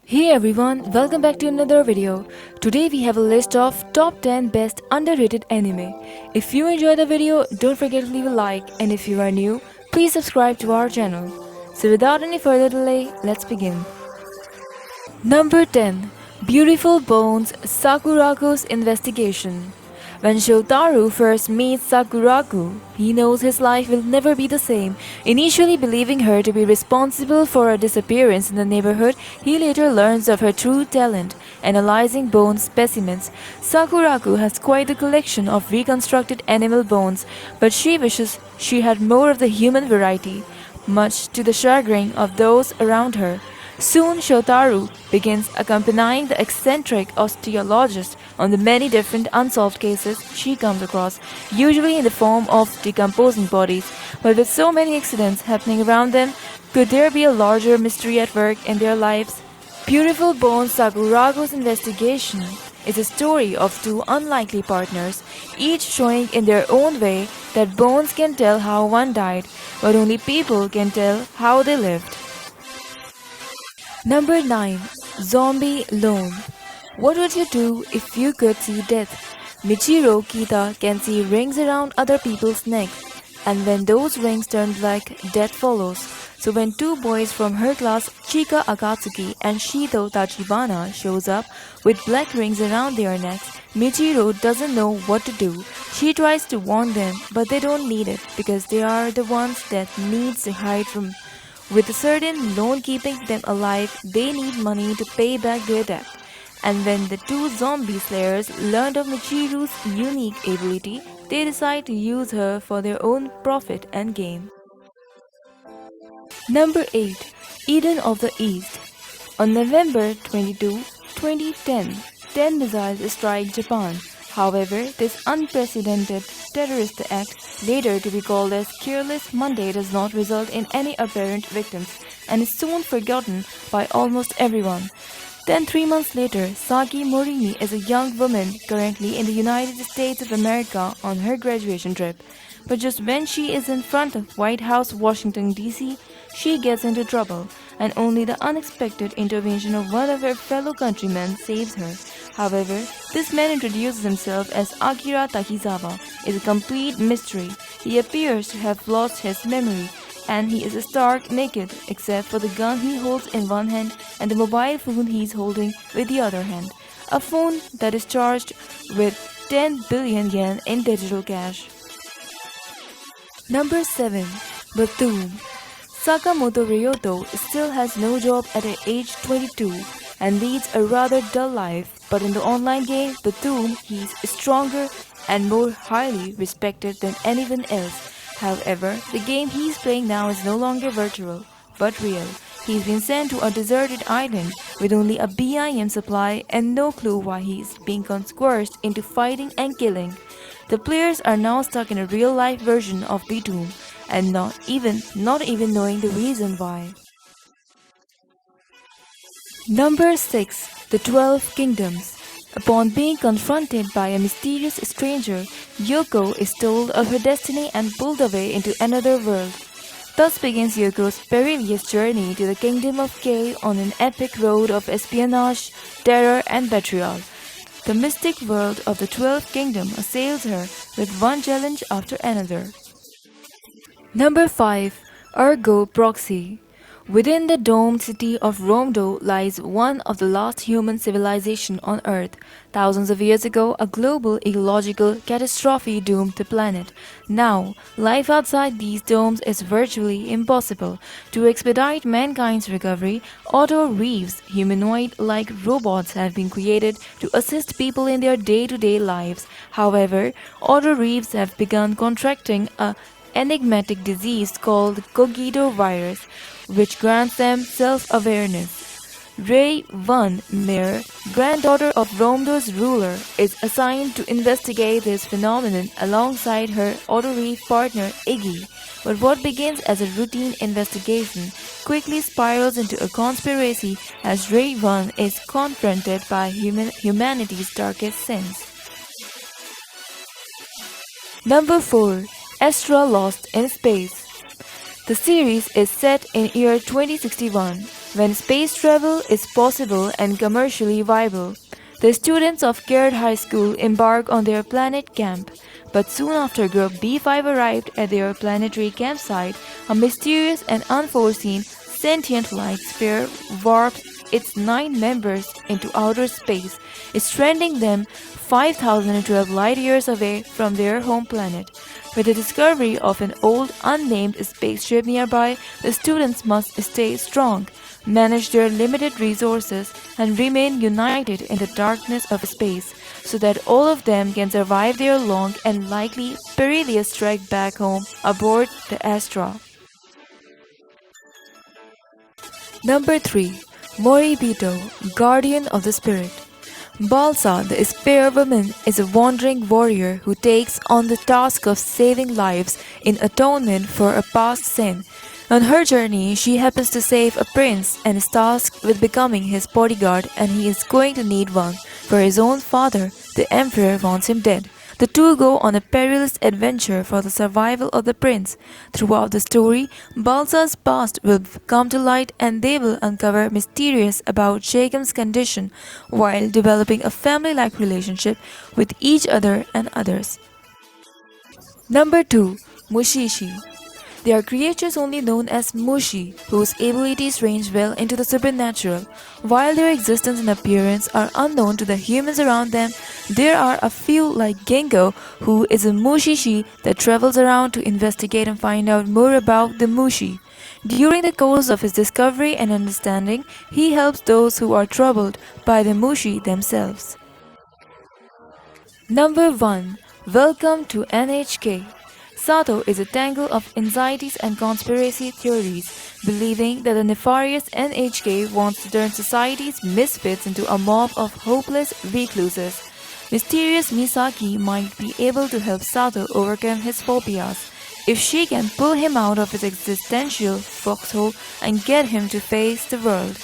Hey everyone, welcome back to another video. Today we have a list of top 10 best underrated anime. If you enjoy the video, don't forget to leave a like, and if you are new, please subscribe to our channel. So without any further delay, let's begin. Number 10. Beautiful Bones Sakuraku's Investigation. When Shotaro first meets Sakuraku, he knows his life will never be the same. Initially believing her to be responsible for her disappearance in the neighborhood, he later learns of her true talent, analyzing bone specimens. Sakuraku has quite a collection of reconstructed animal bones, but she wishes she had more of the human variety, much to the chagrin of those around her. Soon Shotaro begins accompanying the eccentric osteologist on the many different unsolved cases she comes across, usually in the form of decomposing bodies. But with so many accidents happening around them, could there be a larger mystery at work in their lives? Beautiful Bones Sakurako's investigation is a story of two unlikely partners, each showing in their own way that bones can tell how one died, but only people can tell how they lived. Number 9. Zombie Loan. What would you do if you could see death? Michiro Kita can see rings around other people's necks, and when those rings turn black, death follows. So when two boys from her class, Chika Akatsuki and Shito Tachibana, shows up with black rings around their necks, Michiro doesn't know what to do. She tries to warn them, but they don't need it because they are the ones that needs to hide from. With a certain loan keeping them alive, they need money to pay back their debt. And when the two zombie slayers learned of Michiru's unique ability, they decide to use her for their own profit and gain. Number 8. Eden of the East. On November 22, 2010, 10 missiles strike Japan. However, this unprecedented terrorist act, later to be called as Careless Monday, does not result in any apparent victims and is soon forgotten by almost everyone. Then 3 months later, Saki Morini is a young woman currently in the United States of America on her graduation trip. But just when she is in front of White House, Washington, D.C., she gets into trouble, and only the unexpected intervention of one of her fellow countrymen saves her. However, this man introduces himself as Akira Takizawa, is a complete mystery. He appears to have lost his memory, and he is stark naked except for the gun he holds in one hand and the mobile phone he is holding with the other hand. A phone that is charged with 10 billion yen in digital cash. Number 7. Bethune. Sakamoto Ryoto still has no job at age 22 and leads a rather dull life, but in the online game Bethune he's stronger and more highly respected than anyone else. However, the game he's playing now is no longer virtual, but real. He's been sent to a deserted island with only a BIM supply and no clue why he's being coerced into fighting and killing. The players are now stuck in a real-life version of Bethune and not even knowing the reason why. Number 6. The 12 Kingdoms. Upon being confronted by a mysterious stranger, Yoko is told of her destiny and pulled away into another world. Thus begins Yoko's perilous journey to the Kingdom of K on an epic road of espionage, terror, and betrayal. The mystic world of the 12th Kingdom assails her with one challenge after another. Number 5. Ergo Proxy. Within the domed city of Romdo lies one of the last human civilization on Earth. Thousands of years ago, a global ecological catastrophe doomed the planet. Now, life outside these domes is virtually impossible. To expedite mankind's recovery, auto reefs, humanoid-like robots, have been created to assist people in their day-to-day lives. However, auto reefs have begun contracting a enigmatic disease called cogito virus, which grants them self-awareness. Rei Van Meer, granddaughter of Romdo's ruler, is assigned to investigate this phenomenon alongside her Autoreef partner Iggy. But what begins as a routine investigation quickly spirals into a conspiracy as Rei Van is confronted by humanity's darkest sins. Number 4. Astra Lost in Space. The series is set in year 2061, when space travel is possible and commercially viable. The students of Caird High School embark on their planet camp, but soon after Group B5 arrived at their planetary campsite, a mysterious and unforeseen sentient light sphere warps its 9 members into outer space, stranding them 5,012 light years away from their home planet. With the discovery of an old, unnamed spaceship nearby, the students must stay strong, manage their limited resources, and remain united in the darkness of space so that all of them can survive their long and likely perilous trek back home aboard the Astra. Number 3. Moribito, Guardian of the Spirit. Balsa, the Spear Woman, is a wandering warrior who takes on the task of saving lives in atonement for a past sin. On her journey, she happens to save a prince and is tasked with becoming his bodyguard, and he is going to need one, for his own father, the emperor, wants him dead. The two go on a perilous adventure for the survival of the prince. Throughout the story, Balsa's past will come to light and they will uncover mysterious about Shakem's condition while developing a family-like relationship with each other and others. Number 2. Mushishi. They are creatures only known as Mushi, whose abilities range well into the supernatural. While their existence and appearance are unknown to the humans around them, there are a few like Gengo, who is a Mushishi that travels around to investigate and find out more about the Mushi. During the course of his discovery and understanding, he helps those who are troubled by the Mushi themselves. Number 1. Welcome to NHK. Sato is a tangle of anxieties and conspiracy theories, believing that the nefarious NHK wants to turn society's misfits into a mob of hopeless recluses. Mysterious Misaki might be able to help Sato overcome his phobias if she can pull him out of his existential foxhole and get him to face the world.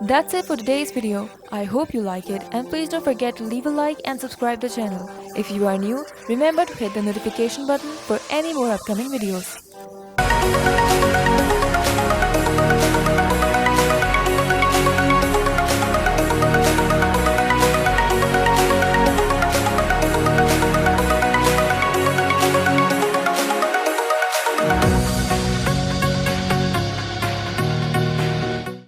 That's it for today's video. I hope you like it, and please don't forget to leave a like and subscribe the channel. If you are new, remember to hit the notification button for any more upcoming videos.